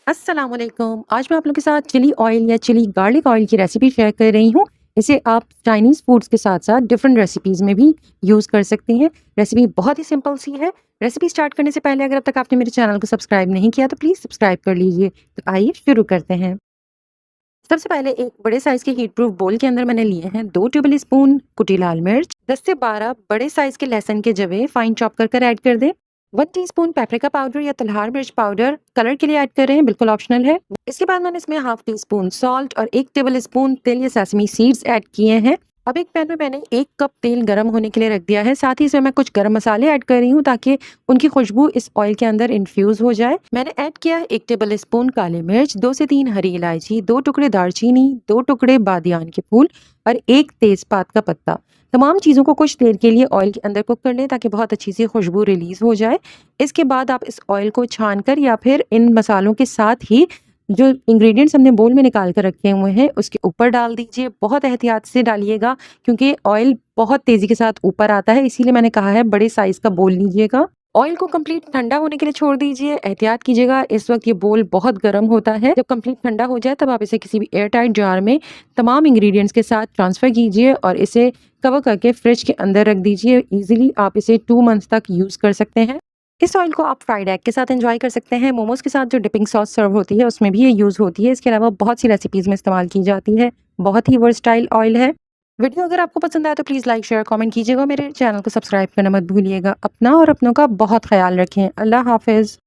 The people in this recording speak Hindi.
अस्सलाम वालेकुम। आज मैं आप लोगों के साथ चिली ऑयल या चिली गार्लिक ऑयल की रेसिपी शेयर कर रही हूँ। इसे आप चाइनीज़ फूड्स के साथ-साथ डिफरेंट रेसिपीज़ में भी यूज़ कर सकती हैं। रेसिपी बहुत ही सिंपल सी है। रेसिपी स्टार्ट करने से पहले अगर अब तक आपने मेरे चैनल को सब्सक्राइब नहीं किया तो प्लीज़ सब्सक्राइब कर लीजिए। तो आइए शुरू करते हैं। सबसे पहले एक बड़े साइज़ के हीट प्रूफ बोल के अंदर मैंने लिए हैं 2 टेबल स्पून कुटी लाल मिर्च, 10 से 12 बड़े साइज़ के लहसुन के जवे फाइन चॉप कर ऐड कर दें। 1 टीस्पून पेपरिका पाउडर या तलहार मिर्च पाउडर कलर के लिए ऐड कर रहे हैं, बिल्कुल ऑप्शनल है। इसके बाद मैंने इसमें हाफ टी स्पून सॉल्ट और 1 टेबल स्पून तेल या सेसमी सीड्स ऐड किए हैं। अब एक पैन में मैंने 1 कप तेल गरम होने के लिए रख दिया है। साथ ही इसमें मैं कुछ गरम मसाले ऐड कर रही हूँ ताकि उनकी खुशबू इस ऑयल के अंदर इन्फ्यूज हो जाए। मैंने ऐड किया है 1 टेबल स्पून काली मिर्च, 2 से 3 हरी इलायची, 2 टुकड़े दालचीनी, 2 टुकड़े बादियान के फूल और 1 तेजपात का पत्ता। तमाम चीज़ों को कुछ देर के लिए ऑयल के अंदर कुक कर लें ताकि बहुत अच्छी सी खुशबू रिलीज हो जाए। इसके बाद आप इस ऑयल को छान कर या फिर इन मसालों के साथ ही जो इंग्रेडिएंट्स हमने बोल में निकाल कर रखे हुए हैं उसके ऊपर डाल दीजिए। बहुत एहतियात से डालिएगा क्योंकि ऑयल बहुत तेज़ी के साथ ऊपर आता है, इसीलिए मैंने कहा है बड़े साइज़ का बोल लीजिएगा। ऑयल को कंप्लीट ठंडा होने के लिए छोड़ दीजिए। एहतियात कीजिएगा, इस वक्त ये बोल बहुत गर्म होता है। जब कंप्लीट ठंडा हो जाए तब आप इसे किसी भी एयर टाइट जार में तमाम इंग्रेडिएंट्स के साथ ट्रांसफ़र कीजिए और इसे कवर करके फ्रिज के अंदर रख दीजिए। ईजिली आप इसे 2 मंथ्स तक यूज़ कर सकते हैं। इस ऑयल को आप फ्राइड एग के साथ एंजॉय कर सकते हैं। मोमोज के साथ जो डिपिंग सॉस सर्व होती है उसमें भी ये यूज़ होती है। इसके अलावा बहुत सी रेसिपीज़ में इस्तेमाल की जाती है। बहुत ही वर्सटाइल ऑयल है। वीडियो अगर आपको पसंद आए तो प्लीज़ लाइक शेयर कमेंट कीजिएगा। मेरे चैनल को सब्सक्राइब करना मत भूलिएगा। अपना और अपनों का बहुत ख्याल रखें। अल्लाह हाफ़िज़।